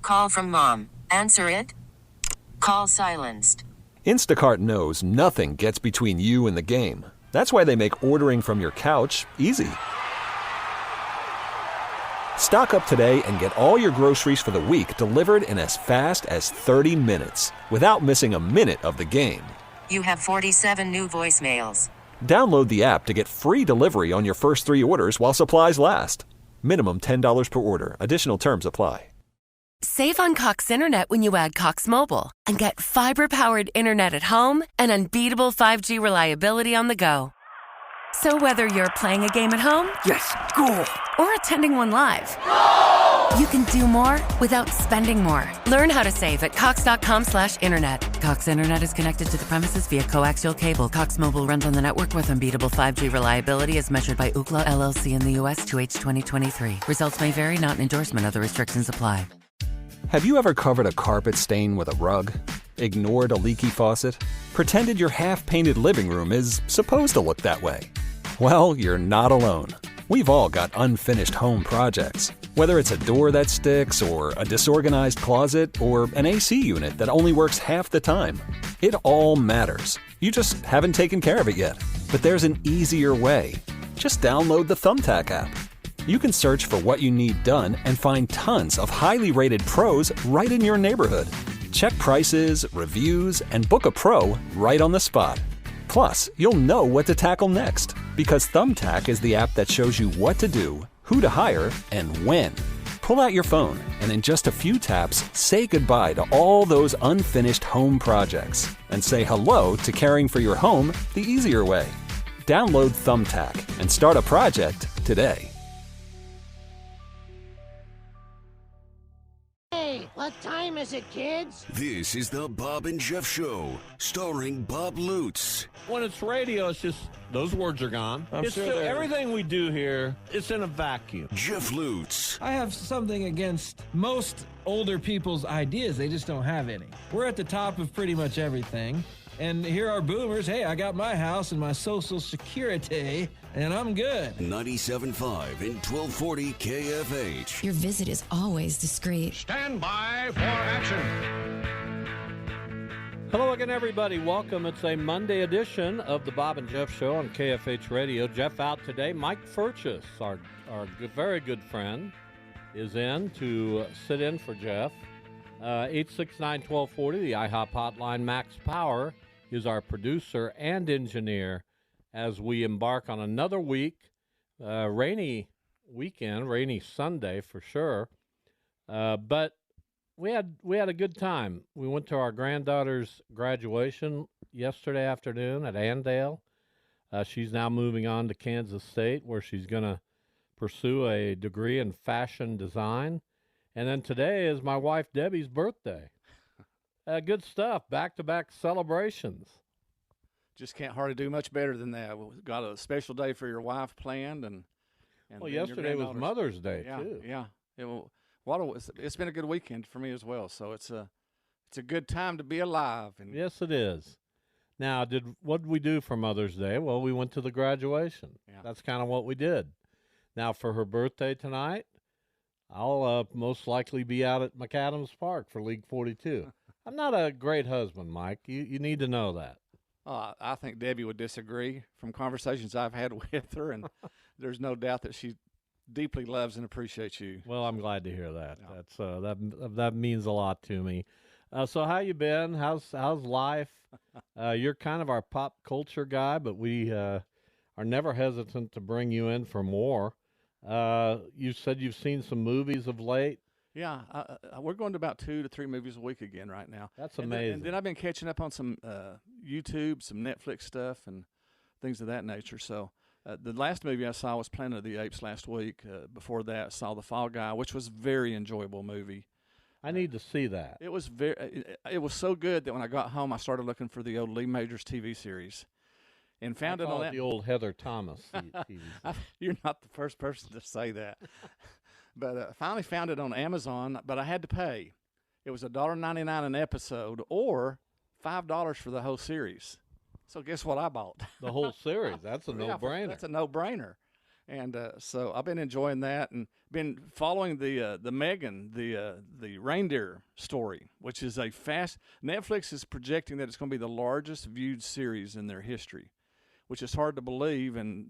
Call from mom. Answer it. Call silenced. Instacart knows nothing gets between you and the game. That's why they make ordering from your couch easy. Stock up today and get all your groceries for the week delivered in as fast as 30 minutes without missing a minute of the game. You have 47 new voicemails. Download the app to get free delivery on your first 3 orders while supplies last. Minimum $10 per order. Additional terms apply. Save on Cox Internet when you add Cox Mobile and get fiber-powered internet at home and unbeatable 5G reliability on the go. So whether you're playing a game at home, yes, goal, or attending one live, you can do more without spending more. Learn how to save at cox.com/internet. Cox Internet is connected to the premises via coaxial cable. Cox Mobile runs on the network with unbeatable 5G reliability as measured by Ookla LLC in the U.S. 2H 2023. Results may vary, not an endorsement. Other restrictions apply. Have you ever covered a carpet stain with a rug? Ignored a leaky faucet? Pretended your half-painted living room is supposed to look that way? Well, you're not alone. We've all got unfinished home projects. Whether it's a door that sticks, or a disorganized closet, or an AC unit that only works half the time. It all matters. You just haven't taken care of it yet. But there's an easier way. Just download the Thumbtack app. You can search for what you need done and find tons of highly rated pros right in your neighborhood. Check prices, reviews, and book a pro right on the spot. Plus, you'll know what to tackle next, because Thumbtack is the app that shows you what to do, who to hire, and when. Pull out your phone and in just a few taps, say goodbye to all those unfinished home projects and say hello to caring for your home the easier way. Download Thumbtack and start a project today. What time is it, kids? This is the Bob and Jeff Show, starring Bob Lutz. When it's radio, it's just, those words are gone. Everything we do here, it's in a vacuum. Jeff Lutz. I have something against most older people's ideas. They just don't have any. We're at the top of pretty much everything. And here are boomers. Hey, I got my house and my Social Security, and I'm good. 97.5 and 1240 KFH. Your visit is always discreet. Stand by for action. Hello again, everybody. Welcome. It's a Monday edition of the Bob and Jeff Show on KFH Radio. Jeff out today. Mike Furches, our very good friend, is in to sit in for Jeff. 869-1240, the IHOP hotline. Max Power is our producer and engineer as we embark on another week. Rainy weekend, rainy Sunday for sure. But we had a good time. We went to our granddaughter's graduation yesterday afternoon at Andale. She's now moving on to Kansas State, where she's going to pursue a degree in fashion design. And then today is my wife Debbie's birthday. Good stuff. Back-to-back celebrations. Just can't hardly do much better than that. We've got a special day for your wife planned, and well, yesterday was Mother's Day too. Yeah. It's been a good weekend for me as well. So it's a good time to be alive. And yes, it is. Now, what did we do for Mother's Day? Well, we went to the graduation. Yeah. That's kind of what we did. Now, for her birthday tonight, I'll most likely be out at McAdams Park for League 42. I'm not a great husband, Mike. You need to know that. I think Debbie would disagree from conversations I've had with her, and there's no doubt that she deeply loves and appreciates you. Well, I'm glad to hear that. Yeah. That means a lot to me. So how you been? How's life? You're kind of our pop culture guy, but we are never hesitant to bring you in for more. You said you've seen some movies of late. Yeah, we're going to about 2 to 3 movies a week again right now. That's amazing. And then I've been catching up on some YouTube, some Netflix stuff, and things of that nature. So the last movie I saw was Planet of the Apes last week. Before that, I saw The Fall Guy, which was a very enjoyable movie. I need to see that. It was it was so good that when I got home, I started looking for the old Lee Majors TV series. And found it on that. The old Heather Thomas TV. You're not the first person to say that. But I finally found it on Amazon, but I had to pay. It was $1.99 an episode or $5 for the whole series. So guess what I bought? The whole series. That's a no-brainer. That's a no-brainer. And so I've been enjoying that and been following the Megan, the reindeer story, which is a fast. Netflix is projecting that it's going to be the largest viewed series in their history, which is hard to believe. And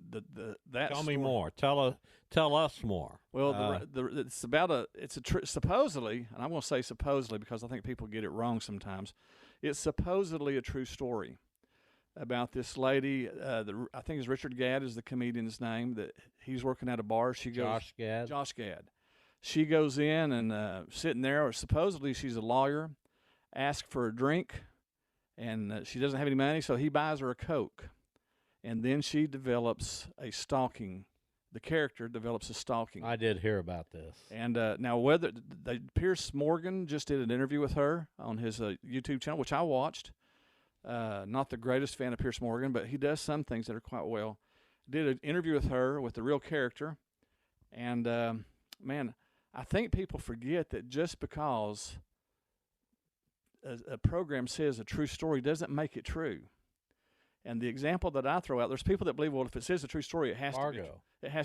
that Tell story, me more. Tell us more. Well, it's about supposedly, and I'm going to say supposedly because I think people get it wrong sometimes. It's supposedly a true story about this lady. I think it's Richard Gadd is the comedian's name. That he's working at a bar. She goes, Josh Gad. Josh Gad. She goes in and sitting there, or supposedly she's a lawyer, asks for a drink, and she doesn't have any money, so he buys her a Coke. And then she develops a stalking. The character develops a stalking. I did hear about this. And now Pierce Morgan just did an interview with her on his YouTube channel, which I watched. Not the greatest fan of Pierce Morgan, but he does some things that are quite well. Did an interview with her with the real character. And, man, I think people forget that just because a program says a true story doesn't make it true. And the example that I throw out, there's people that believe, well, if it says a true story, it has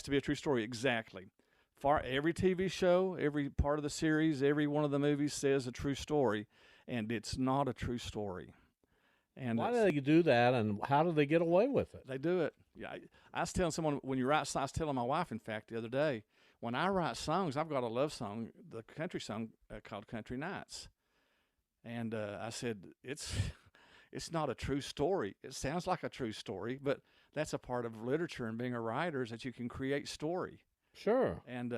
to be a true story. Exactly. Every TV show, every part of the series, every one of the movies says a true story, and it's not a true story. And why do they do that, and how do they get away with it? They do it. Yeah, I was telling someone, when you write, I was telling my wife, in fact, the other day, when I write songs, I've got a love song, the country song called Country Nights. And I said, it's not a true story. It sounds like a true story, but that's a part of literature and being a writer is that you can create story. Sure. And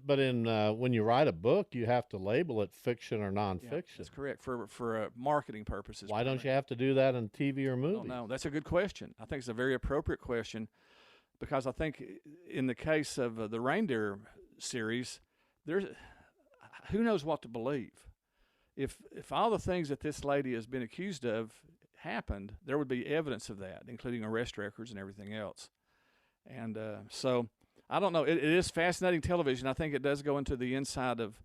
but in when you write a book, you have to label it fiction or nonfiction. Yeah, that's correct for marketing purposes. Why don't you have to do that in TV or movie? No, that's a good question. I think it's a very appropriate question because I think in the case of the reindeer series, who knows what to believe. If all the things that this lady has been accused of happened, there would be evidence of that, including arrest records and everything else. And so I don't know. It is fascinating television. I think it does go into the inside of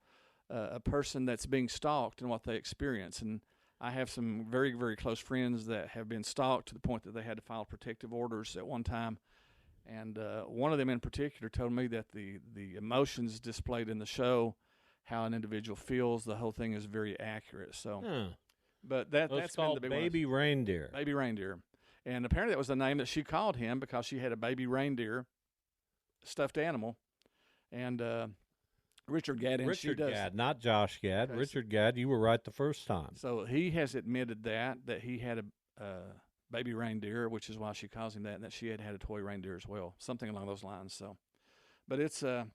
a person that's being stalked and what they experience. And I have some very, very close friends that have been stalked to the point that they had to file protective orders at one time. And one of them in particular told me that the emotions displayed in the show, how an individual feels, the whole thing is very accurate. So, but that's called been the big Baby Reindeer. Baby Reindeer. And apparently that was the name that she called him because she had a baby reindeer stuffed animal. And Richard Gadd. Richard Gadd, not Josh Gadd. Okay, Richard Gadd, you were right the first time. So he has admitted that he had a baby reindeer, which is why she calls him that, and that she had a toy reindeer as well, something along those lines. So, but it's to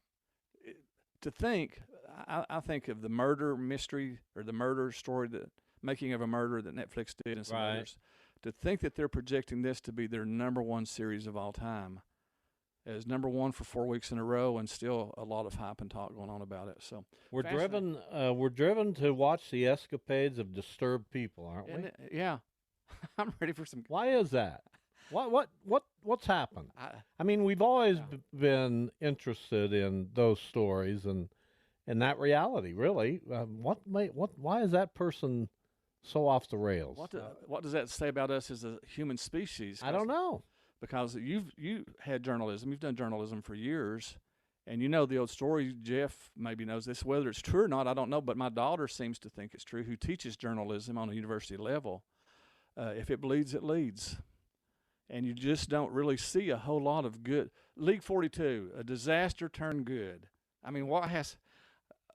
think. I think of the murder mystery or the murder story, the making of a murder that Netflix did and some others. To think that they're projecting this to be their #1 series of all time, as #1 for 4 weeks in a row, and still a lot of hype and talk going on about it. So we're driven to watch the escapades of disturbed people, aren't we? Yeah, I'm ready for some. Why is that? What's happened? I mean, we've always been interested in those stories and that reality. Really, why is that person so off the rails? What does that say about us as a human species? I don't know. Because you had journalism, you've done journalism for years, and you know the old story. Jeff maybe knows this. Whether it's true or not, I don't know. But my daughter seems to think it's true. Who teaches journalism on a university level? If it bleeds, it leads. And you just don't really see a whole lot of good. League 42, a disaster turned good. I mean, what has,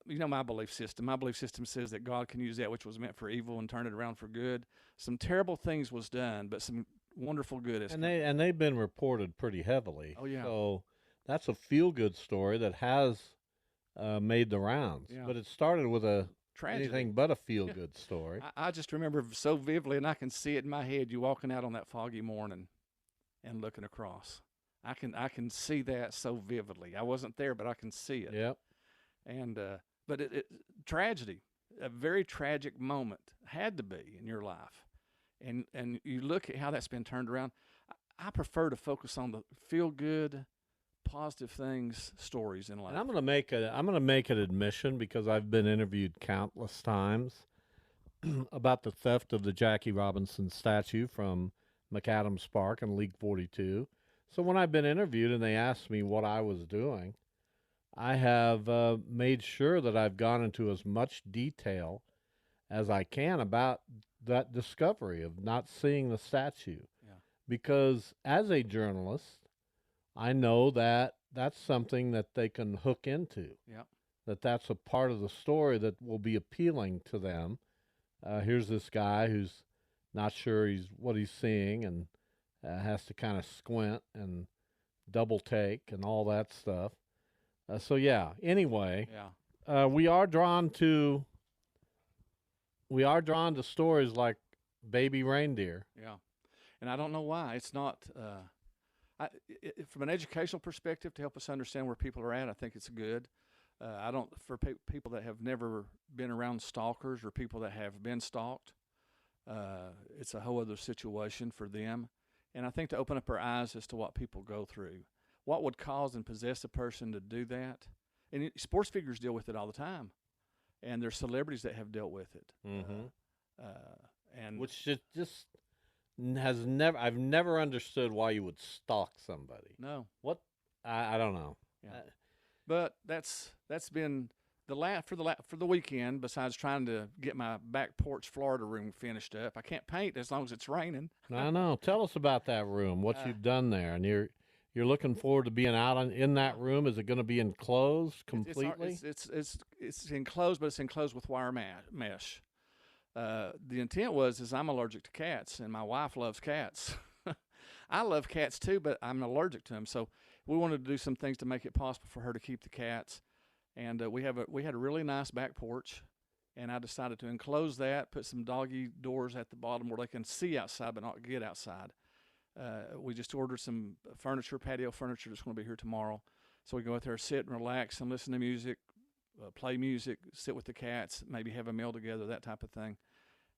my belief system. My belief system says that God can use that which was meant for evil and turn it around for good. Some terrible things was done, but some wonderful good. And they've been reported pretty heavily. Oh, yeah. So that's a feel-good story that has made the rounds. Yeah. But it started with tragedy. Anything but a feel-good story. I just remember so vividly, and I can see it in my head, you walking out on that foggy morning and looking across. I can see that so vividly. I wasn't there, but I can see it. Yep. And but it tragedy, a very tragic moment, had to be in your life. And you look at how that's been turned around. I prefer to focus on the feel-good, positive things, stories in life. And I'm going to make an admission because I've been interviewed countless times about the theft of the Jackie Robinson statue from McAdams Park in League 42. So when I've been interviewed and they ask me what I was doing, I have made sure that I've gone into as much detail as I can about that discovery of not seeing the statue. Yeah. Because as a journalist, I know that that's something that they can hook into. Yeah. That's a part of the story that will be appealing to them. Here's this guy who's not sure what he's seeing and has to kind of squint and double take and all that stuff. So yeah. Anyway, we are drawn to stories like Baby Reindeer. Yeah, and I don't know why it's not. From an educational perspective, to help us understand where people are at, I think it's good. I don't for people that have never been around stalkers or people that have been stalked. It's a whole other situation for them, and I think to open up our eyes as to what people go through, what would cause and possess a person to do that. And sports figures deal with it all the time, and there's celebrities that have dealt with it. And which just has never. I've never understood why you would stalk somebody. No, what I don't know. Yeah. But that's been for the weekend. Besides trying to get my back porch Florida room finished up, I can't paint as long as it's raining. I know. Tell us about that room. What you've done there, and you're looking forward to being out in that room. Is it going to be enclosed completely? It's enclosed, but it's enclosed with wire mesh. The intent is I'm allergic to cats, and my wife loves cats. I love cats too, but I'm allergic to them. So we wanted to do some things to make it possible for her to keep the cats. And we had a really nice back porch, and I decided to enclose that, put some doggy doors at the bottom where they can see outside but not get outside. We just ordered some patio furniture that's going to be here tomorrow. So we go out there, sit and relax and listen to music, play music, sit with the cats, maybe have a meal together, that type of thing.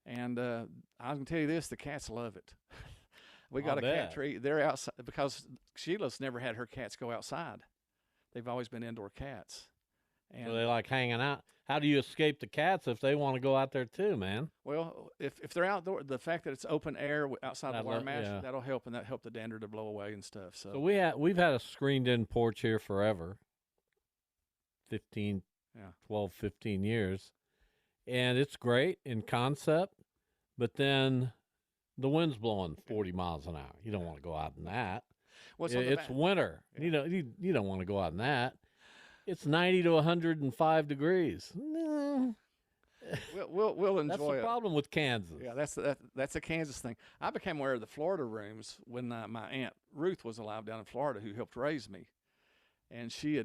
And I can tell you this, the cats love it. We got a cat tree. They're outside because Sheila's never had her cats go outside. They've always been indoor cats. And so they like hanging out. How do you escape the cats if they want to go out there too, man? Well, if they're outdoor, the fact that it's open air outside the wire mesh, that'll help, and that help the dander to blow away and stuff. So we've had a screened-in porch here forever, 12, 15 years, and it's great in concept, but then the wind's blowing 40 miles an hour. You don't want to go out in that. It's winter. Yeah. You don't want to go out in that. It's 90 to 105 degrees. No. We'll enjoy it. That's the problem with Kansas. Yeah, that's a Kansas thing. I became aware of the Florida rooms when my Aunt Ruth was alive down in Florida, who helped raise me, and she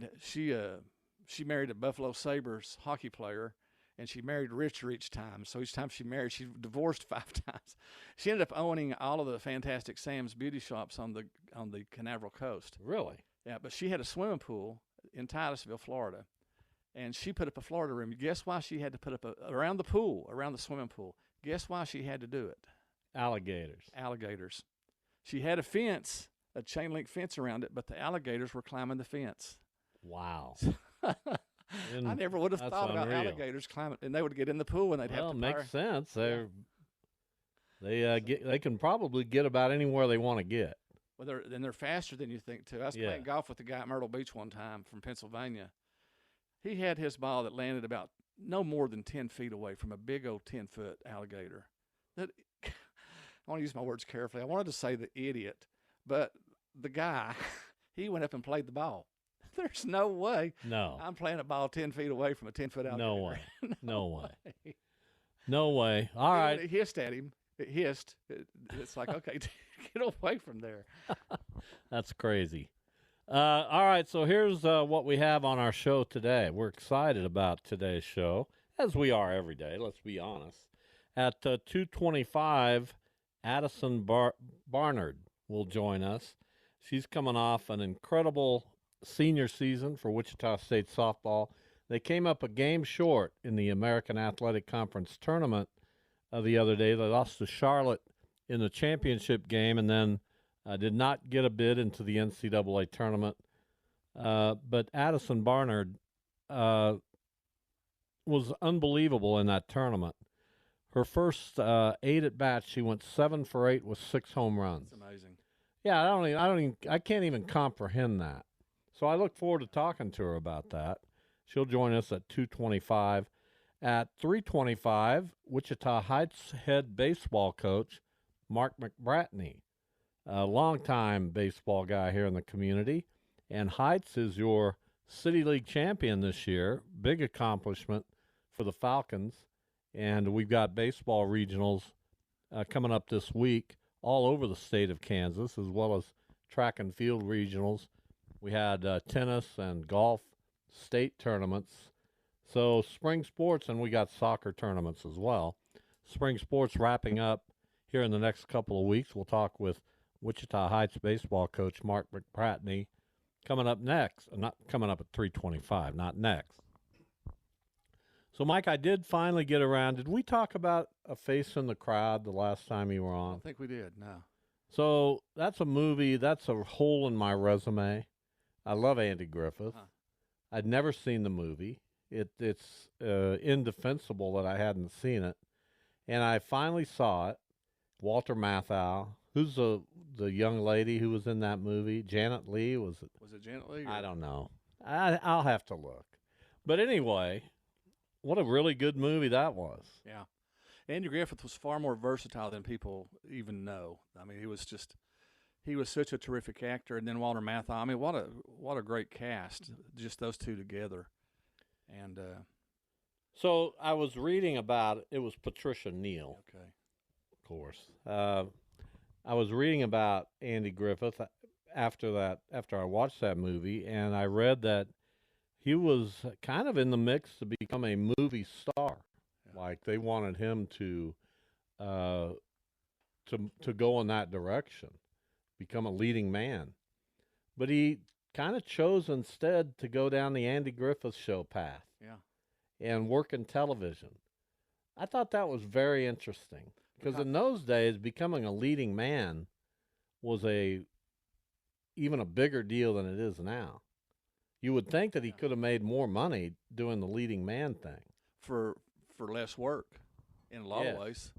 married a Buffalo Sabres hockey player, and she married richer each time. So each time she married, she divorced 5 times. She ended up owning all of the Fantastic Sam's beauty shops on the Canaveral coast. Really? Yeah, but she had a swimming pool in Titusville, Florida, and she put up a Florida room. Guess why she had to put up around the swimming pool? Guess why she had to do it? Alligators. She had a fence, a chain link fence around it, but the alligators were climbing the fence. Wow. I never would have thought about alligators climbing, and they would get in the pool and they'd have to. Makes sense. They can probably get about anywhere they want to get. Well, they're faster than you think too. I was playing golf with a guy at Myrtle Beach one time from Pennsylvania. He had his ball that landed about no more than 10 feet away from a big old 10-foot alligator. That I want to use my words carefully. I wanted to say the idiot, but the guy, he went up and played the ball. There's no way. No. I'm playing a ball 10 feet away from a 10-foot alligator. No way. No way. No way. All right. It hissed at him. It hissed. It's like, okay, get away from there. That's crazy. All right, so here's what we have on our show today. We're excited about today's show, as we are every day, let's be honest. At 2:25, Addison Barnard will join us. She's coming off an incredible senior season for Wichita State softball. They came up a game short in the American Athletic Conference tournament the other day. They lost to Charlotte in the championship game and then did not get a bid into the NCAA tournament. But Addison Barnard was unbelievable in that tournament. Her first 8 at-bats, she went 7 for 8 with 6 home runs. That's amazing. Yeah, I can't even comprehend that. So I look forward to talking to her about that. She'll join us at 2:25. At 3:25, Wichita Heights head baseball coach Mark McBratney, a longtime baseball guy here in the community, and Heights is your City League champion this year. Big accomplishment for the Falcons, and we've got baseball regionals coming up this week all over the state of Kansas, as well as track and field regionals. We had tennis and golf state tournaments. So spring sports, and we got soccer tournaments as well. Spring sports wrapping up here in the next couple of weeks. We'll talk with Wichita Heights baseball coach Mark McBratney coming up next. Not coming up at 3:25, not next. So, Mike, I did finally get around. Did we talk about A Face in the Crowd the last time you were I on? don't think we did, no. So that's a movie. That's a hole in my resume. I love Andy Griffith. Huh. I'd never seen the movie. It's indefensible that I hadn't seen it. And I finally saw it. Walter Matthau. Who's the young lady who was in that movie? Janet Leigh, was it? Was it Janet Leigh? I don't know. I'll have to look. But anyway, what a really good movie that was. Yeah. Andy Griffith was far more versatile than people even know. I mean, he was such a terrific actor. And then Walter Matthau. I mean, what a great cast, just those two together. And so I was reading about it was Patricia Neal. Okay. Of course. I was reading about Andy Griffith after I watched that movie, and I read that he was kind of in the mix to become a movie star. Yeah. Like they wanted him to go in that direction, become a leading man. But he kind of chose instead to go down the Andy Griffith Show path. Yeah. And work in television. I thought that was very interesting because in those days, becoming a leading man was even a bigger deal than it is now. You would think that he could have made more money doing the leading man thing for less work in a lot of ways.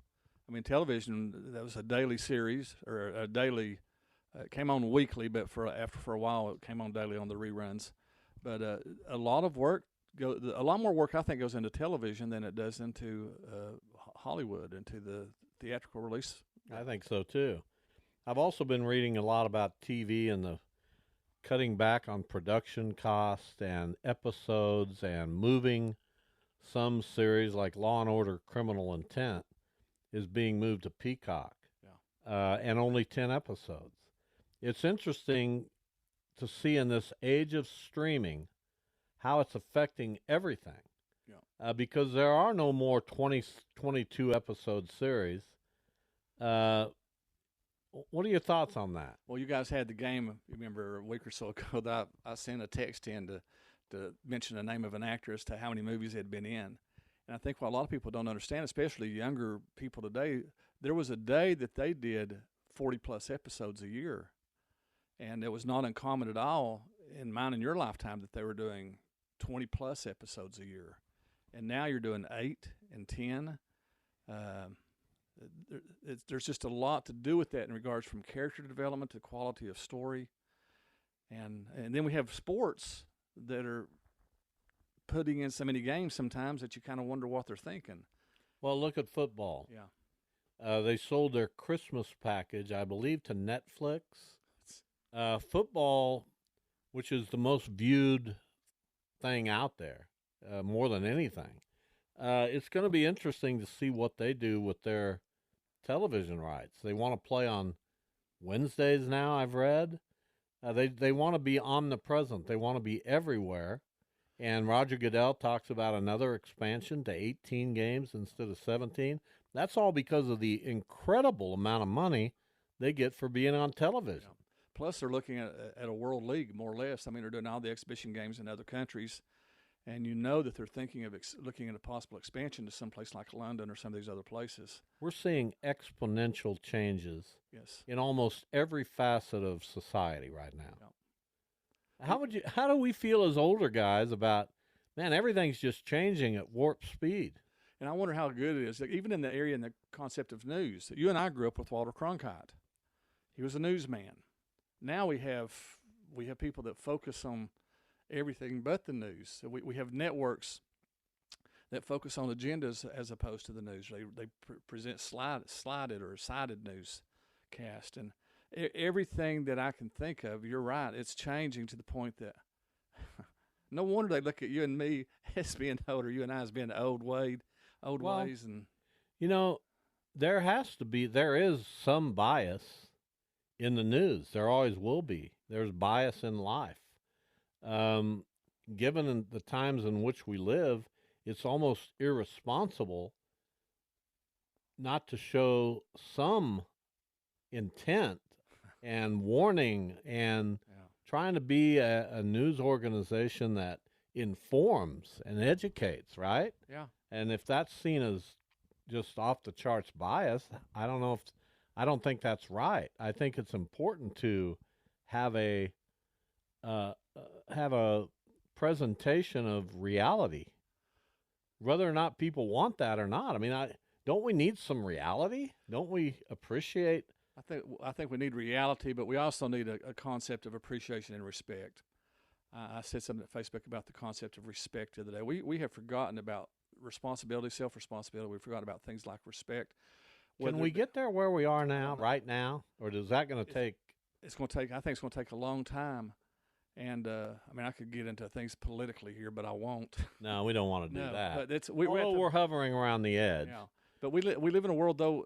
I mean, television, that was a daily series or a daily. It came on weekly, but for a while, it came on daily on the reruns. But a lot of work. A lot more work, I think, goes into television than it does into Hollywood, into the theatrical release. I think so, too. I've also been reading a lot about TV and the cutting back on production costs and episodes and moving some series like Law & Order Criminal Intent is being moved to Peacock, and only 10 episodes. It's interesting to see in this age of streaming how it's affecting everything. Because there are no more 22 episode series. What are your thoughts on that? Well, you guys had the game, remember, a week or so ago that I sent a text in to mention the name of an actor as to how many movies had been in. And I think what a lot of people don't understand, especially younger people today, there was a day that they did 40-plus episodes a year. And it was not uncommon at all in mine and your lifetime that they were doing 20-plus episodes a year. And now you're doing 8 and 10. There's just a lot to do with that in regards from character development to quality of story. And then we have sports that are putting in so many games sometimes that you kind of wonder what they're thinking. Well, look at football. Yeah. They sold their Christmas package, I believe, to Netflix. Football, which is the most viewed thing out there, more than anything. It's going to be interesting to see what they do with their television rights. They want to play on Wednesdays now, I've read. They want to be omnipresent. They want to be everywhere. And Roger Goodell talks about another expansion to 18 games instead of 17. That's all because of the incredible amount of money they get for being on television. Yeah. Plus, they're looking at a world league, more or less. I mean, they're doing all the exhibition games in other countries. And you know that they're thinking of looking at a possible expansion to some place like London or some of these other places. We're seeing exponential changes in almost every facet of society right now. Yeah. How do we feel as older guys about, man, everything's just changing at warp speed? And I wonder how good it is, even in the area in the concept of news. You and I grew up with Walter Cronkite. He was a newsman. now we have people that focus on everything but the news. So we have networks that focus on agendas as opposed to the news. They present slided or sided newscast, and everything that I can think of. You're right; it's changing to the point that no wonder they look at you and me as being old, or you and I as being old ways, and there is some bias in the news. There always will be. There's bias in life. Given the times in which we live, it's almost irresponsible not to show some intent and warning and trying to be a news organization that informs and educates, right? Yeah. And if that's seen as just off the charts bias, I don't think that's right. I think it's important to have a presentation of reality, whether or not people want that or not. I mean, don't we need some reality? Don't we appreciate? I think we need reality, but we also need a concept of appreciation and respect. I said something at Facebook about the concept of respect the other day. We have forgotten about responsibility, self-responsibility. We've forgotten about things like respect. Can we get there where we are now, right now, or is that going to take? It's going to take. I think it's going to take a long time. And I could get into things politically here, but I won't. No, we don't want to do that. But we're hovering around the edge. Yeah, but we live in a world though.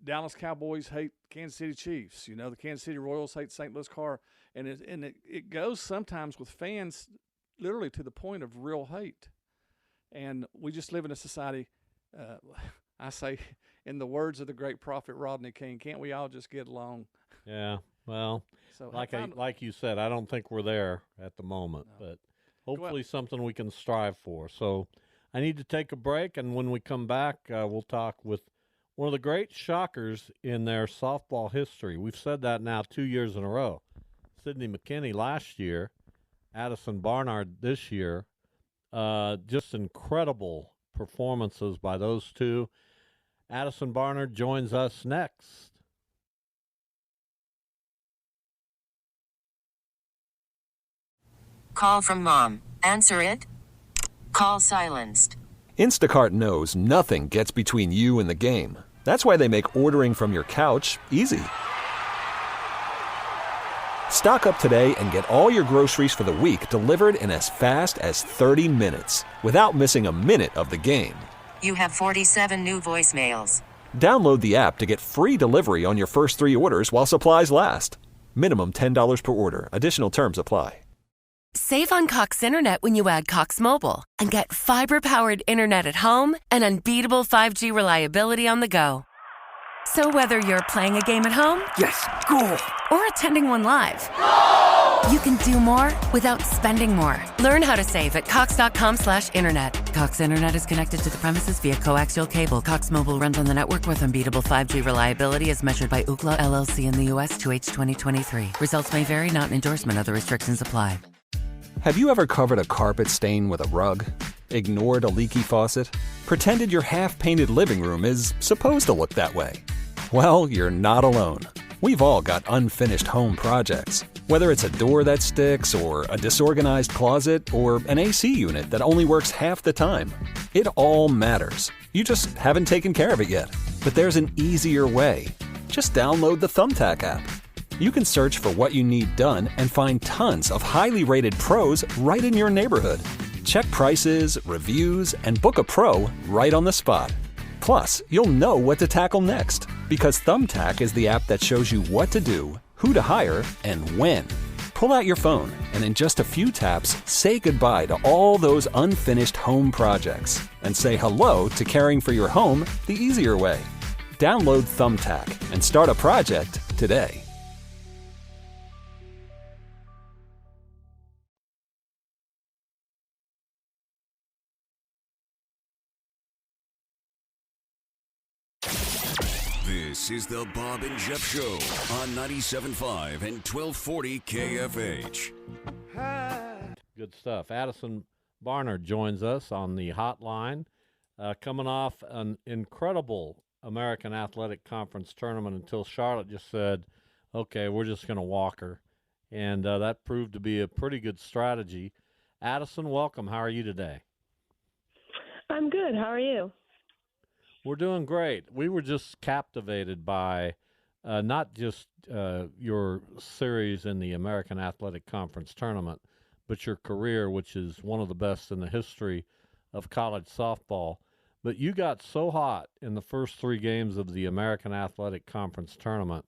Dallas Cowboys hate Kansas City Chiefs. The Kansas City Royals hate St. Louis Car, and it goes sometimes with fans, literally to the point of real hate. And we just live in a society. I say, in the words of the great prophet Rodney King, can't we all just get along? Yeah. Well, so like you said, I don't think we're there at the moment, but hopefully something we can strive for. So I need to take a break, and when we come back, we'll talk with one of the great shockers in their softball history. We've said that now 2 years in a row. Sidney McKinney last year, Addison Barnard this year. Just incredible performances by those two. Addison Barnard joins us next. Call from mom. Answer it. Call silenced. Instacart knows nothing gets between you and the game. That's why they make ordering from your couch easy. Stock up today and get all your groceries for the week delivered in as fast as 30 minutes without missing a minute of the game. You have 47 new voicemails. Download the app to get free delivery on your first 3 orders while supplies last. Minimum $10 per order. Additional terms apply. Save on Cox Internet when you add Cox Mobile and get fiber-powered internet at home and unbeatable 5G reliability on the go. So whether you're playing a game at home, Yes, goal! or attending one live, you can do more without spending more. Learn how to save at cox.com/internet. Cox Internet is connected to the premises via coaxial cable. Cox Mobile runs on the network with unbeatable 5G reliability as measured by Ookla LLC in the U.S. 2H 2023. Results may vary, not an endorsement. Other restrictions apply. Have you ever covered a carpet stain with a rug? Ignored a leaky faucet? Pretended your half-painted living room is supposed to look that way? Well, you're not alone. We've all got unfinished home projects. Whether it's a door that sticks, or a disorganized closet, or an AC unit that only works half the time. It all matters. You just haven't taken care of it yet. But there's an easier way. Just download the Thumbtack app. You can search for what you need done and find tons of highly rated pros right in your neighborhood. Check prices, reviews, and book a pro right on the spot. Plus, you'll know what to tackle next, because Thumbtack is the app that shows you what to do, who to hire, and when. Pull out your phone and in just a few taps, say goodbye to all those unfinished home projects and say hello to caring for your home the easier way. Download Thumbtack and start a project today. This is the Bob and Jeff Show on 97.5 and 1240 KFH. Good stuff. Addison Barnard joins us on the hotline, coming off an incredible American Athletic Conference tournament until Charlotte just said, okay, we're just going to walk her. And that proved to be a pretty good strategy. Addison, welcome. How are you today? I'm good. How are you? We're doing great. We were just captivated by not just your series in the American Athletic Conference tournament, but your career, which is one of the best in the history of college softball. But you got so hot in the first 3 games of the American Athletic Conference tournament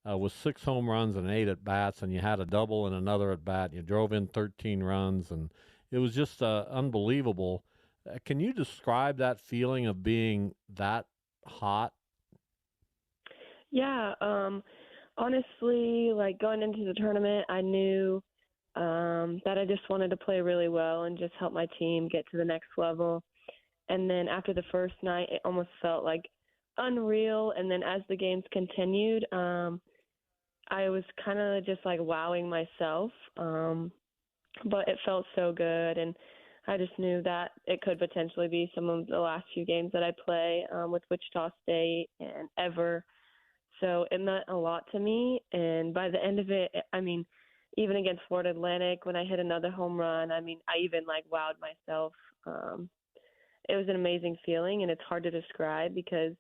with 6 home runs and 8 at bats, and you had a double and another at bat. You drove in 13 runs, and it was just unbelievable. Can you describe that feeling of being that hot? Yeah, honestly, like going into the tournament, I knew that I just wanted to play really well and just help my team get to the next level. And then after the first night, it almost felt like unreal. And then as the games continued, I was kind of just like wowing myself. But it felt so good. And I just knew that it could potentially be some of the last few games that I play with Wichita State and ever. So it meant a lot to me. And by the end of it, I mean, even against Florida Atlantic, when I hit another home run, I mean, I even like wowed myself. It was an amazing feeling, and it's hard to describe because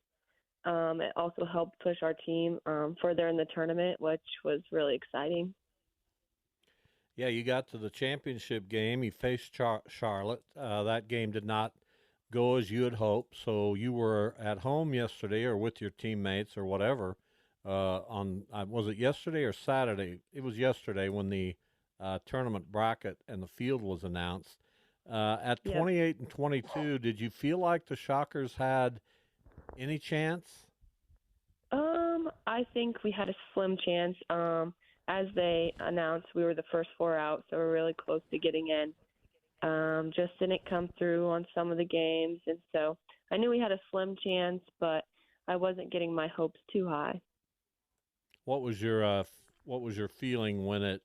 it also helped push our team further in the tournament, which was really exciting. Yeah, you got to the championship game. You faced Charlotte. That game did not go as you had hoped. So you were at home yesterday or with your teammates or whatever. Was it yesterday or Saturday? It was yesterday when the tournament bracket and the field was announced. At 28 and 22, did you feel like the Shockers had any chance? I think we had a slim chance. As they announced, we were the first 4 out, so we're really close to getting in. Just didn't come through on some of the games, and so I knew we had a slim chance, but I wasn't getting my hopes too high. What was your feeling when it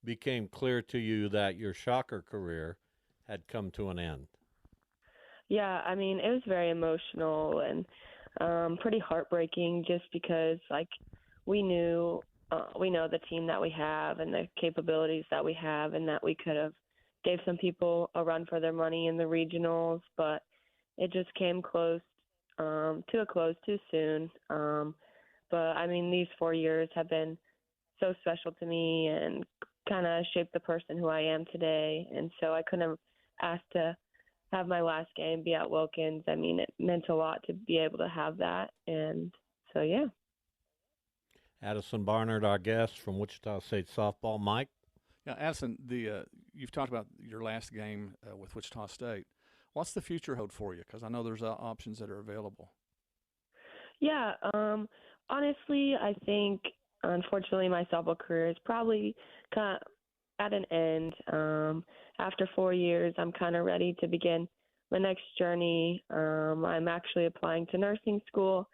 became clear to you that your Shocker career had come to an end? Yeah, I mean, it was very emotional and pretty heartbreaking just because, like, we know the team that we have and the capabilities that we have and that we could have gave some people a run for their money in the regionals, but it just came close to a close too soon. But, I mean, these 4 years have been so special to me and kind of shaped the person who I am today. And so I couldn't have asked to have my last game be at Wilkins. I mean, it meant a lot to be able to have that. And so, yeah. Addison Barnard, our guest from Wichita State softball. Mike? Yeah, Addison, you've talked about your last game with Wichita State. What's the future hold for you? Because I know there's options that are available. Yeah, honestly, I think, unfortunately, my softball career is probably kind of at an end. After 4 years, I'm kind of ready to begin my next journey. I'm actually applying to nursing school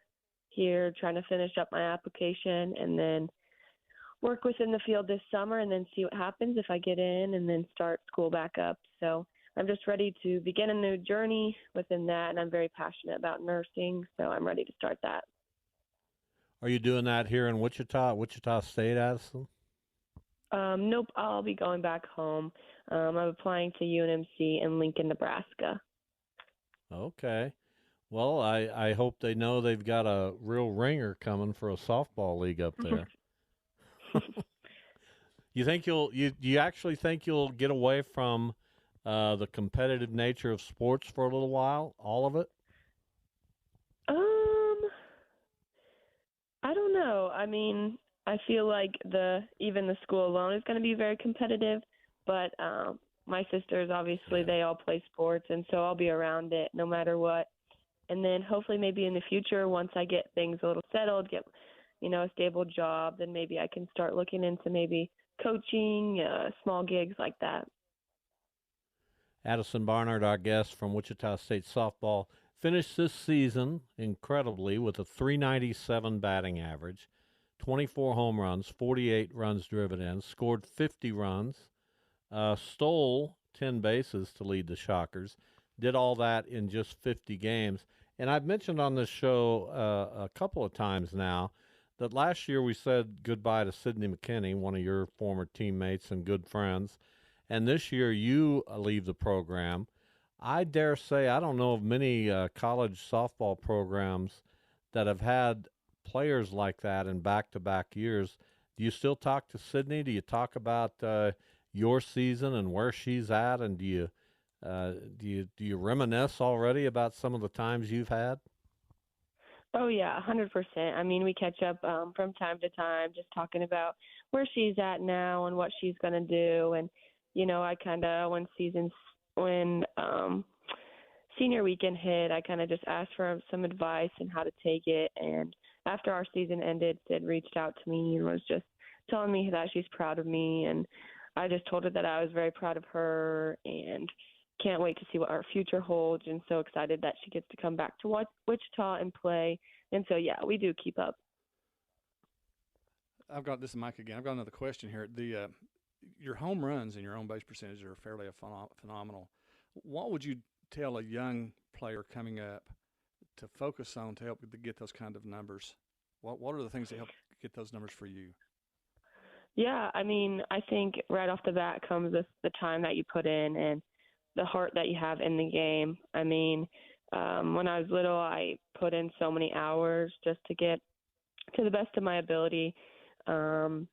here, trying to finish up my application and then work within the field this summer and then see what happens if I get in and then start school back up. So I'm just ready to begin a new journey within that, and I'm very passionate about nursing, so I'm ready to start that. Are you doing that here in Wichita State, Addison? Nope, I'll be going back home. I'm applying to UNMC in Lincoln, Nebraska. Okay. Well, I hope they know they've got a real ringer coming for a softball league up there. You actually think you'll get away from the competitive nature of sports for a little while, all of it? I don't know. I mean, I feel like even the school alone is going to be very competitive, but my sisters, obviously, they all play sports, and so I'll be around it no matter what. And then hopefully maybe in the future, once I get things a little settled, get a stable job, then maybe I can start looking into maybe coaching, small gigs like that. Addison Barnard, our guest from Wichita State softball, finished this season incredibly with a .397 batting average, 24 home runs, 48 runs driven in, scored 50 runs, stole 10 bases to lead the Shockers, did all that in just 50 games. And I've mentioned on this show a couple of times now that last year we said goodbye to Sydney McKinney, one of your former teammates and good friends, and this year you leave the program. I dare say I don't know of many college softball programs that have had players like that in back-to-back years. Do you still talk to Sydney? Do you talk about your season and where she's at, and do you reminisce already about some of the times you've had? Oh yeah, 100%. I mean, we catch up from time to time, just talking about where she's at now and what she's gonna do. And I kind of when senior weekend hit, I kind of just asked for some advice and how to take it. And after our season ended, Sid reached out to me and was just telling me that she's proud of me. And I just told her that I was very proud of her and can't wait to see what our future holds, and so excited that she gets to come back to Wichita and play. And so, yeah, we do keep up. This is Mike again. I've got another question here. Your home runs and your own base percentage are fairly phenomenal. What would you tell a young player coming up to focus on to help to get those kind of numbers? What are the things that help get those numbers for you? Yeah, I mean, I think right off the bat comes the time that you put in and the heart that you have in the game. I mean, when I was little, I put in so many hours just to get to the best of my ability, and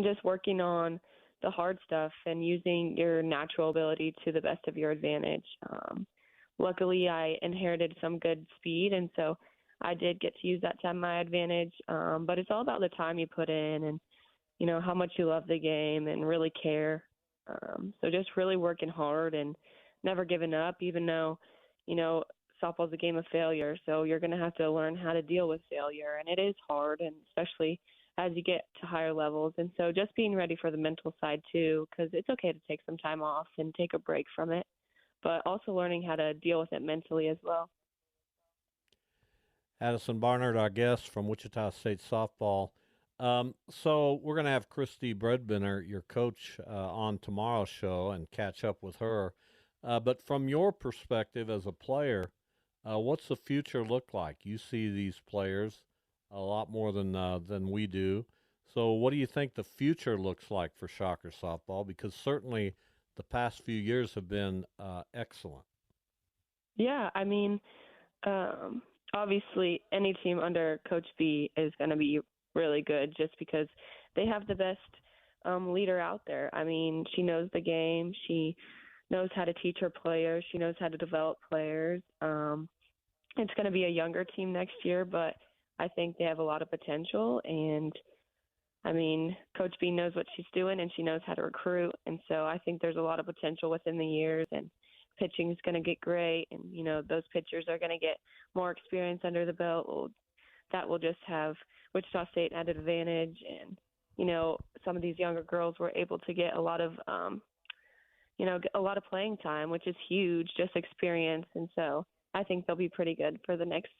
just working on the hard stuff and using your natural ability to the best of your advantage. Luckily, I inherited some good speed, and so I did get to use that to my advantage. But it's all about the time you put in and, how much you love the game and really care. So just really working hard and never giving up, even though, softball's a game of failure. So you're going to have to learn how to deal with failure. And it is hard, and especially as you get to higher levels. And so just being ready for the mental side too, because it's okay to take some time off and take a break from it, but also learning how to deal with it mentally as well. Addison Barnard, our guest from Wichita State softball. So we're going to have Christy Bredbender, your coach, on tomorrow's show and catch up with her. But from your perspective as a player, what's the future look like? You see these players a lot more than we do. So what do you think the future looks like for Shocker softball? Because certainly the past few years have been excellent. Yeah, I mean, obviously any team under Coach B is going to be really good just because they have the best leader out there. I mean, she knows the game. She knows how to teach her players. She knows how to develop players. It's going to be a younger team next year, but I think they have a lot of potential. And, I mean, Coach B knows what she's doing, and she knows how to recruit. And so I think there's a lot of potential within the years, and pitching is going to get great. And, those pitchers are going to get more experience under the belt. That will just have Wichita State at an advantage. And, some of these younger girls were able to get a lot of, a lot of playing time, which is huge, just experience. And so I think they'll be pretty good for the next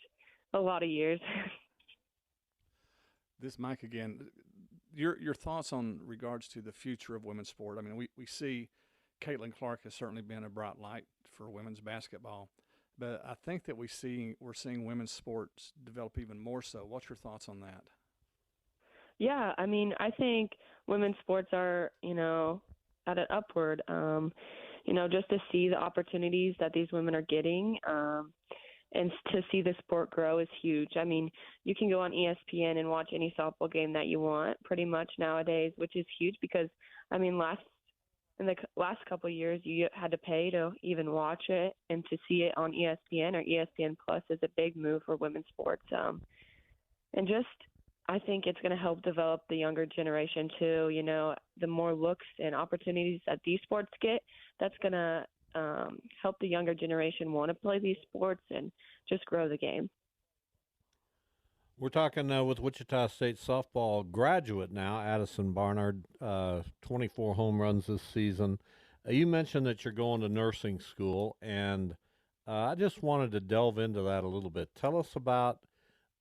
a lot of years. This Mike again. Your thoughts on regards to the future of women's sport? I mean, we see Caitlin Clark has certainly been a bright light for women's basketball, but I think that we're seeing women's sports develop even more so. What's your thoughts on that? Yeah, I mean, I think women's sports are, at an upward, just to see the opportunities that these women are getting, and to see the sport grow is huge. I mean, you can go on ESPN and watch any softball game that you want pretty much nowadays, which is huge because, I mean, in the last couple of years, you had to pay to even watch it, and to see it on ESPN or ESPN Plus is a big move for women's sports. And just, I think it's going to help develop the younger generation too. The more looks and opportunities that these sports get, that's going to help the younger generation want to play these sports and just grow the game. We're talking with Wichita State softball graduate now, Addison Barnard, 24 home runs this season. You mentioned that you're going to nursing school, and I just wanted to delve into that a little bit. Tell us about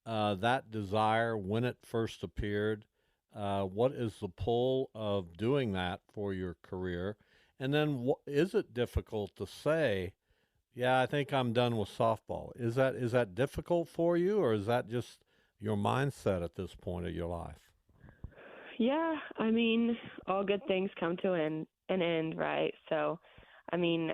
that desire, when it first appeared. What is the pull of doing that for your career? And then is it difficult to say, yeah, I think I'm done with softball? Is that difficult for you, or is that just your mindset at this point of your life? Yeah, I mean, all good things come to an end, right? So, I mean,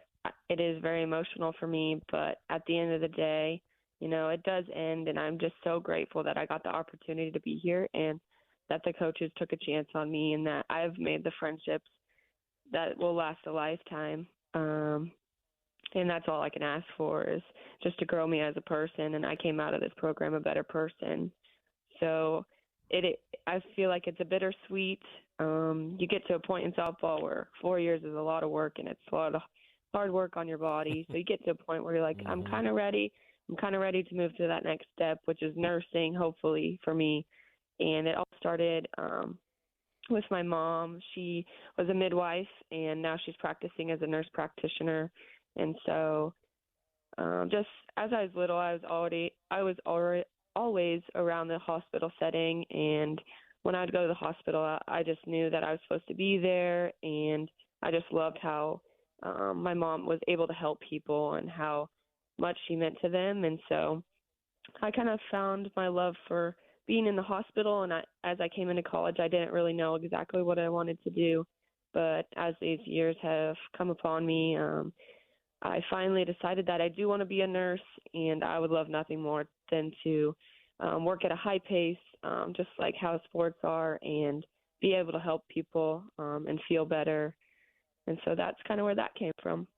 it is very emotional for me, but at the end of the day, it does end, and I'm just so grateful that I got the opportunity to be here and that the coaches took a chance on me and that I've made the friendships that will last a lifetime. And that's all I can ask for is just to grow me as a person, and I came out of this program a better person. So I feel like it's a bittersweet. You get to a point in softball where 4 years is a lot of work, and it's a lot of hard work on your body. So you get to a point where you're like, I'm kind of ready. I'm kind of ready to move to that next step, which is nursing, hopefully, for me. And it all started with my mom. She was a midwife, and now she's practicing as a nurse practitioner. And so just as I was little, I was always around the hospital setting, and when I'd go to the hospital, I just knew that I was supposed to be there, and I just loved how my mom was able to help people and how much she meant to them. And so I kind of found my love for being in the hospital, and as I came into college, I didn't really know exactly what I wanted to do, but as these years have come upon me, I finally decided that I do want to be a nurse, and I would love nothing more than to work at a high pace, just like how sports are, and be able to help people and feel better. And so that's kind of where that came from.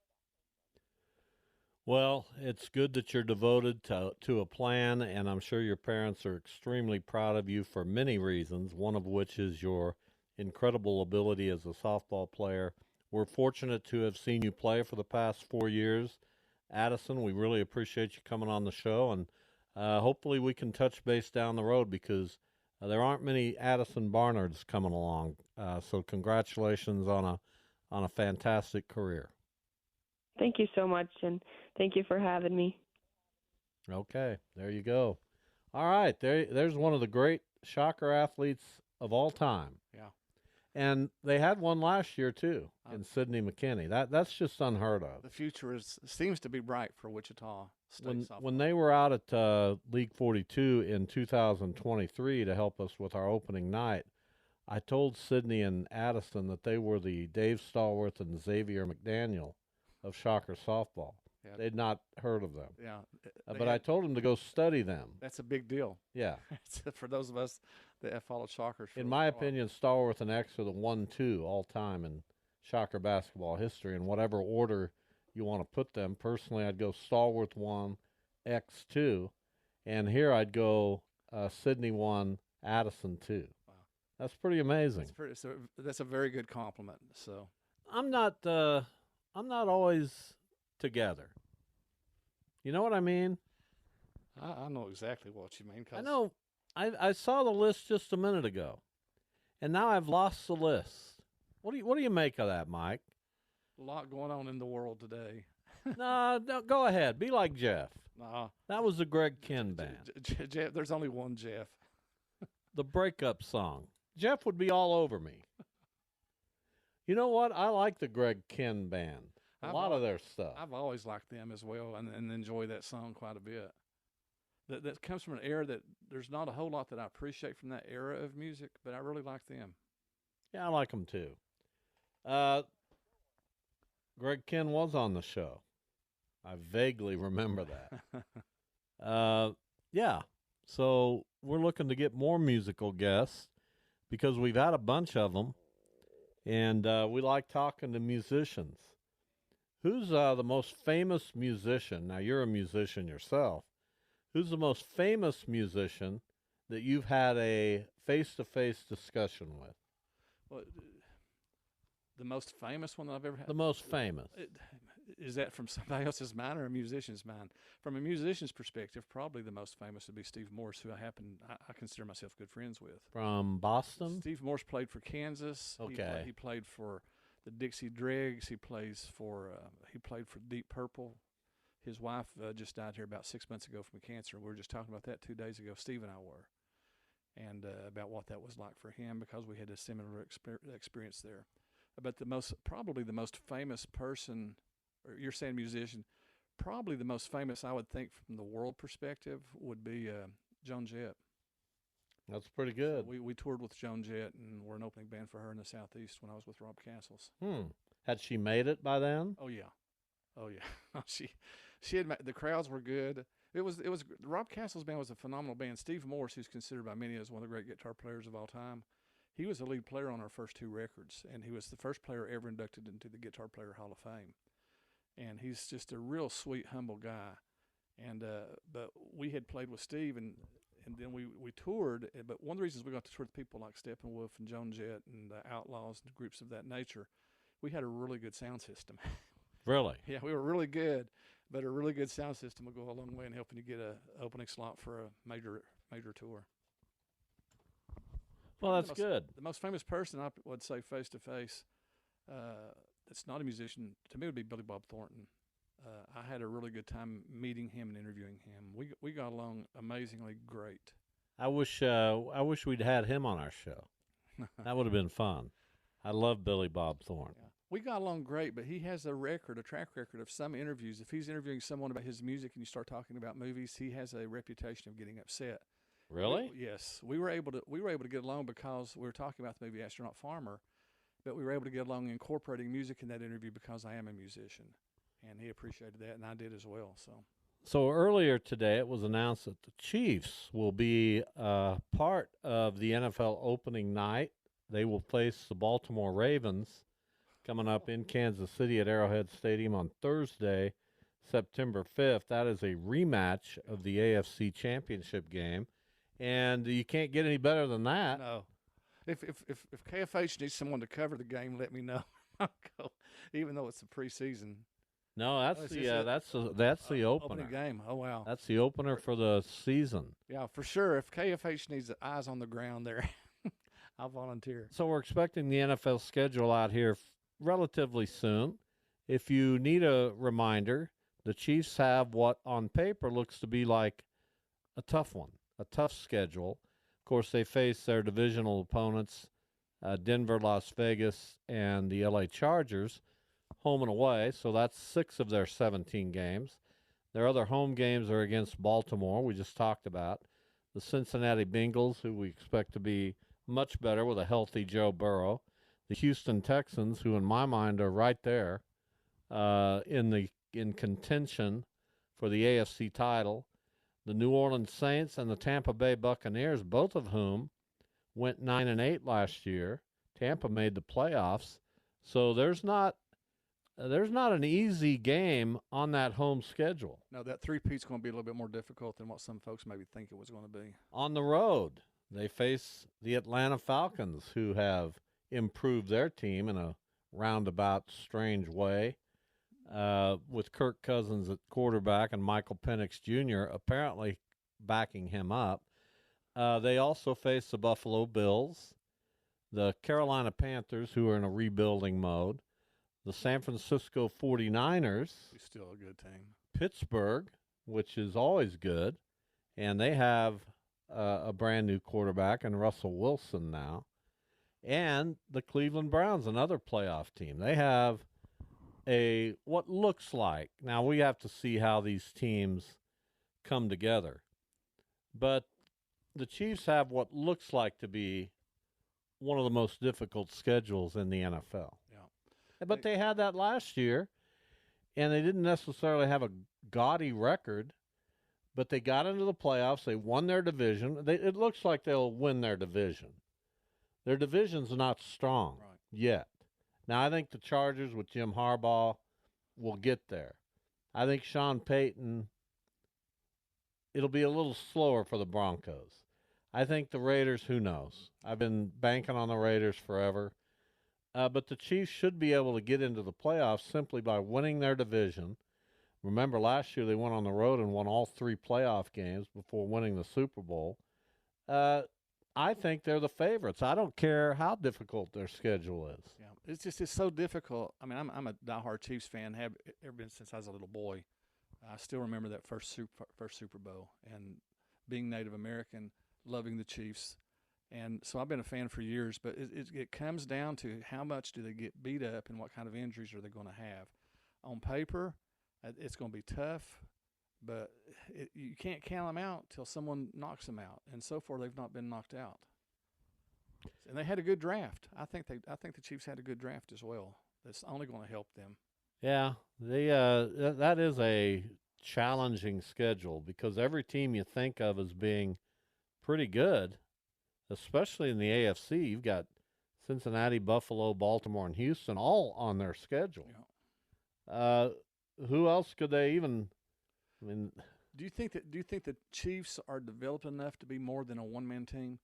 Well, it's good that you're devoted to a plan, and I'm sure your parents are extremely proud of you for many reasons, one of which is your incredible ability as a softball player. We're fortunate to have seen you play for the past 4 years. Addison, we really appreciate you coming on the show, and hopefully we can touch base down the road because there aren't many Addison Barnards coming along. So congratulations on a fantastic career. Thank you so much, and thank you for having me. Okay, there you go. All right, there's one of the great Shocker athletes of all time. Yeah. And they had one last year, too, in Sydney McKinney. That's just unheard of. The future seems to be bright for Wichita State softball. When they were out at League 42 in 2023 to help us with our opening night, I told Sydney and Addison that they were the Dave Stallworth and Xavier McDaniel of Shocker softball. Yeah. They'd not heard of them. Yeah. But I told them to go study them. That's a big deal. Yeah. For those of us that have followed Shocker. In my opinion, Stallworth and X are the 1-2 all time in Shocker basketball history, in whatever order you want to put them. Personally, I'd go Stallworth 1, X 2, and here I'd go Sydney 1, Addison 2. Wow. That's pretty amazing. That's a very good compliment. So I'm not always together. You know what I mean? I know exactly what you mean. I know. I saw the list just a minute ago, and now I've lost the list. What do you make of that, Mike? A lot going on in the world today. No, go ahead. Be like Jeff. Nah. That was the Greg Kinn band. Jeff, there's only one Jeff. The breakup song. Jeff would be all over me. You know what? I like the Greg Kinn band. A lot of their stuff. I've always liked them as well, and enjoy that song quite a bit. That comes from an era that there's not a whole lot that I appreciate from that era of music, but I really like them. Yeah, I like them too. Greg Kinn was on the show. I vaguely remember that. Yeah, so we're looking to get more musical guests because we've had a bunch of them, and we like talking to musicians. Who's the most famous musician? Now, you're a musician yourself. Who's the most famous musician that you've had a face-to-face discussion with? Well, the most famous one that I've ever had? The most famous. Is that from somebody else's mind or a musician's mind? From a musician's perspective, probably the most famous would be Steve Morse, who I consider myself good friends with. From Boston? Steve Morse played for Kansas. Okay. He played for the Dixie Dregs. He played for Deep Purple. His wife just died here about 6 months ago from cancer. We were just talking about that 2 days ago, Steve and I were, and about what that was like for him because we had a similar experience there. But probably the most famous person, or you're saying musician, probably the most famous I would think from the world perspective would be Joan Jett. That's pretty good. So we toured with Joan Jett, and we're an opening band for her in the Southeast when I was with Rob Castles. Had she made it by then? Oh yeah. she had the crowds were good. It was Rob Castle's band was a phenomenal band. Steve Morse, who's considered by many as one of the great guitar players of all time, he was the lead player on our first 2 records, and he was the first player ever inducted into the Guitar Player Hall of Fame. And he's just a real sweet, humble guy. And but we had played with Steve, and then we toured. But one of the reasons we got to tour with people like Steppenwolf and Joan Jett and the Outlaws and groups of that nature, we had a really good sound system. Really? Yeah, we were really good, but a really good sound system will go a long way in helping you get a opening slot for a major tour. Well, that's good. The most famous person I would say face to face, that's not a musician, to me would be Billy Bob Thornton. I had a really good time meeting him and interviewing him. We got along amazingly great. I wish we'd had him on our show. That would have been fun. I love Billy Bob Thornton. Yeah. We got along great, but he has a track record of some interviews. If he's interviewing someone about his music and you start talking about movies, he has a reputation of getting upset. Really? Yes. We were able to get along because we were talking about the movie Astronaut Farmer, but we were able to get along incorporating music in that interview because I am a musician, and he appreciated that, and I did as well. So earlier today, it was announced that the Chiefs will be part of the NFL opening night. They will face the Baltimore Ravens coming up in Kansas City at Arrowhead Stadium on Thursday, September 5th. That is a rematch of the AFC Championship game, and you can't get any better than that. No. If KFH needs someone to cover the game, let me know. I'll go, even though it's a preseason. No, that's the opener. Opening game. Oh wow. That's the opener for the season. Yeah, for sure. If KFH needs eyes on the ground there, I'll volunteer. So we're expecting the NFL schedule out here relatively soon. If you need a reminder, the Chiefs have what on paper looks to be like a tough one, a tough schedule. Of course, they face their divisional opponents, Denver, Las Vegas, and the LA Chargers, home and away. So that's 6 of their 17 games. Their other home games are against Baltimore, we just talked about, the Cincinnati Bengals, who we expect to be much better with a healthy Joe Burrow, the Houston Texans, who in my mind are right there in contention for the AFC title, the New Orleans Saints and the Tampa Bay Buccaneers, both of whom went 9-8 last year. Tampa made the playoffs, so there's not an easy game on that home schedule. No, that three-peat's going to be a little bit more difficult than what some folks maybe think it was going to be. On the road, they face the Atlanta Falcons, who have improved their team in a roundabout, strange way, with Kirk Cousins at quarterback and Michael Penix Jr. apparently backing him up. They also face the Buffalo Bills, the Carolina Panthers, who are in a rebuilding mode, the San Francisco 49ers. He's still a good team. Pittsburgh, which is always good, and they have a brand-new quarterback and Russell Wilson now, and the Cleveland Browns, another playoff team. They have what looks like, now we have to see how these teams come together, but the Chiefs have what looks like to be one of the most difficult schedules in the NFL. Yeah. But they had that last year, and they didn't necessarily have a gaudy record, but they got into the playoffs. They won their division. It looks like they'll win their division. Their division's not strong yet. Now, I think the Chargers with Jim Harbaugh will get there. I think Sean Payton, it'll be a little slower for the Broncos. I think the Raiders, who knows? I've been banking on the Raiders forever. But the Chiefs should be able to get into the playoffs simply by winning their division. Remember, last year they went on the road and won all 3 playoff games before winning the Super Bowl. I think they're the favorites. I don't care how difficult their schedule is. Yeah, it's so difficult. I mean, I'm a diehard Chiefs fan. Have ever been since I was a little boy. I still remember that first Super Bowl and being Native American, loving the Chiefs. And so I've been a fan for years, but it comes down to how much do they get beat up and what kind of injuries are they going to have. On paper, it's going to be tough, But you can't count them out till someone knocks them out. And so far, they've not been knocked out. And they had a good draft. I think the Chiefs had a good draft as well. That's only going to help them. Yeah, that is a challenging schedule because every team you think of as being pretty good, especially in the AFC, you've got Cincinnati, Buffalo, Baltimore, and Houston all on their schedule. Yeah. Who else could they even? I mean, do you think the Chiefs are developed enough to be more than a one-man team?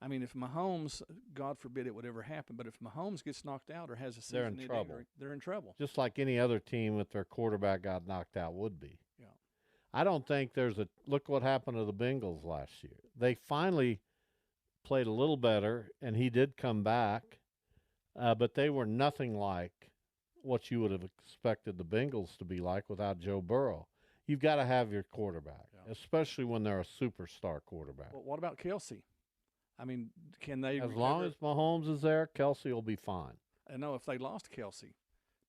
I mean, if Mahomes, God forbid it would ever happen, but if Mahomes gets knocked out or has a season, they're in trouble. They're in trouble. Just like any other team with their quarterback got knocked out would be. Yeah. I don't think look what happened to the Bengals last year. They finally played a little better, and he did come back, but they were nothing like what you would have expected the Bengals to be like without Joe Burrow. You've got to have your quarterback, especially when they're a superstar quarterback. Well, what about Kelsey? I mean, can they? As long as Mahomes is there, Kelsey will be fine. I know if they lost Kelsey,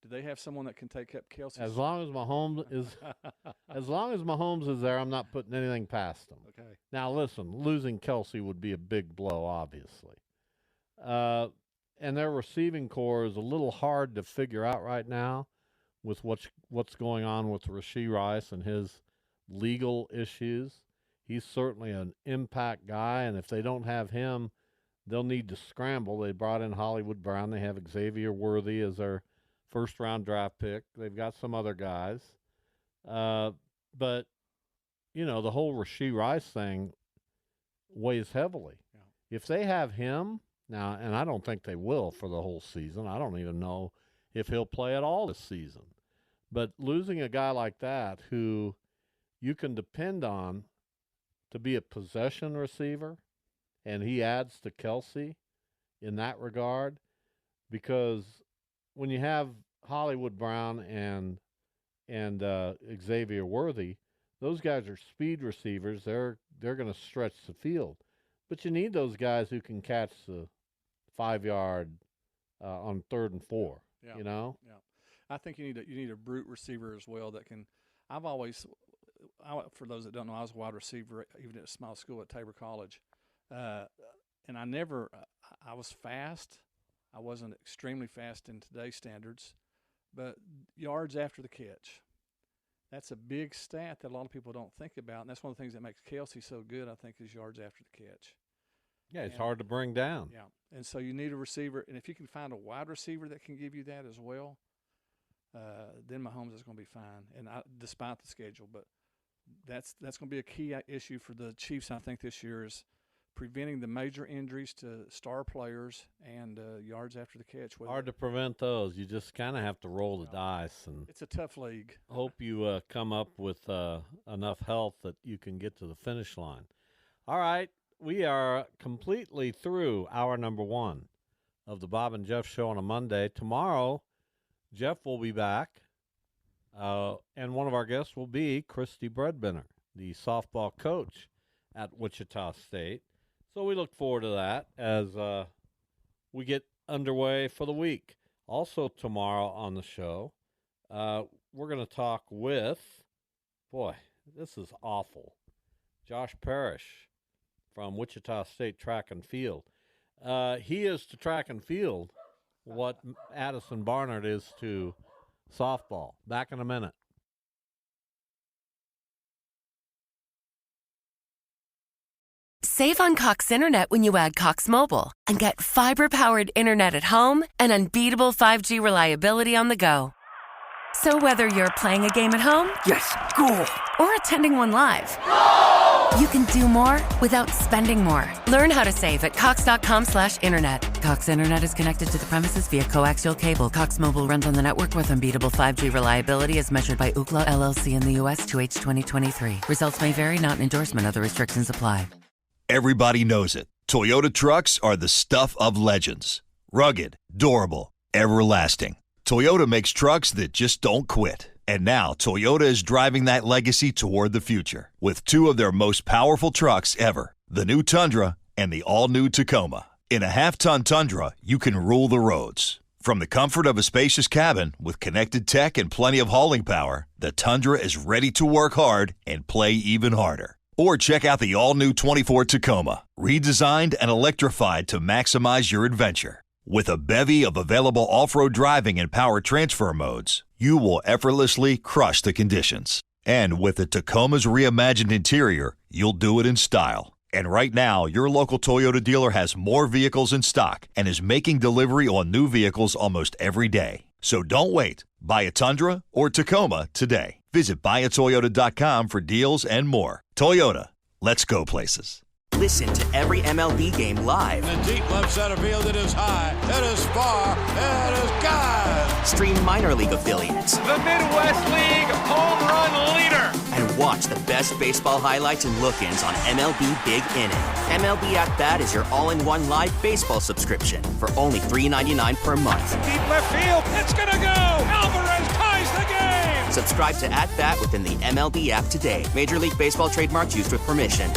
do they have someone that can take up Kelsey? As long as Mahomes is there, I'm not putting anything past them. Okay. Now listen, losing Kelsey would be a big blow, obviously. And their receiving core is a little hard to figure out right now with what's going on with Rashee Rice and his legal issues. He's certainly an impact guy, and if they don't have him, they'll need to scramble. They brought in Hollywood Brown. They have Xavier Worthy as their first-round draft pick. They've got some other guys. But, you know, the whole Rashee Rice thing weighs heavily. Yeah. If they have him now, and I don't think they will for the whole season. I don't even know if he'll play at all this season. But losing a guy like that who you can depend on to be a possession receiver, and he adds to Kelsey in that regard, because when you have Hollywood Brown and Xavier Worthy, those guys are speed receivers. They're going to stretch the field, but you need those guys who can catch the 5-yard on 3rd and 4. Yeah. You know. Yeah, I think you need a brute receiver as well that can. For those that don't know, I was a wide receiver even at a small school at Tabor College, and I was fast. I wasn't extremely fast in today's standards, but yards after the catch. That's a big stat that a lot of people don't think about, and that's one of the things that makes Kelsey so good, I think, is yards after the catch. Yeah, it's hard to bring down. Yeah, and so you need a receiver, and if you can find a wide receiver that can give you that as well, then Mahomes is going to be fine, and despite the schedule. But that's going to be a key issue for the Chiefs, I think, this year is preventing the major injuries to star players and yards after the catch. Hard to prevent those. You just kind of have to roll the dice. And it's a tough league. Hope you come up with enough health that you can get to the finish line. All right, we are completely through hour number 1 of the Bob and Jeff Show on a Monday. Tomorrow, Jeff will be back, and one of our guests will be Christy Bredbender, the softball coach at Wichita State. So we look forward to that as we get underway for the week. Also tomorrow on the show, we're going to talk with, this is awful, Josh Parrish from Wichita State Track and Field. He is to track and field what Addison Barnard is to softball. Back in a minute. Save on Cox Internet when you add Cox Mobile and get fiber-powered internet at home and unbeatable 5G reliability on the go. So whether you're playing a game at home, Yes, goal. or attending one live, you can do more without spending more. Learn how to save at cox.com/internet. Cox Internet is connected to the premises via coaxial cable. Cox Mobile runs on the network with unbeatable 5G reliability as measured by Ookla LLC in the U.S. 2H 2023. Results may vary, not an endorsement. Other restrictions apply. Everybody knows it. Toyota trucks are the stuff of legends. Rugged, durable, everlasting. Toyota makes trucks that just don't quit. And now Toyota is driving that legacy toward the future with 2 of their most powerful trucks ever, the new Tundra and the all-new Tacoma. In a half-ton Tundra, you can rule the roads. From the comfort of a spacious cabin with connected tech and plenty of hauling power, the Tundra is ready to work hard and play even harder. Or check out the all-new 24 Tacoma, redesigned and electrified to maximize your adventure. With a bevy of available off-road driving and power transfer modes, you will effortlessly crush the conditions. And with the Tacoma's reimagined interior, you'll do it in style. And right now, your local Toyota dealer has more vehicles in stock and is making delivery on new vehicles almost every day. So don't wait. Buy a Tundra or Tacoma today. Visit buyatoyota.com for deals and more. Toyota, let's go places. Listen to every MLB game live. In the deep left center field, it is high, it is far, it is gone. Stream minor league affiliates. The Midwest League home run leader. And watch the best baseball highlights and look-ins on MLB Big Inning. MLB At Bat is your all-in-one live baseball subscription for only $3.99 per month. Deep left field, it's gonna go. Alvarez ties the game. Subscribe to At Bat within the MLB app today. Major League Baseball trademarks used with permission.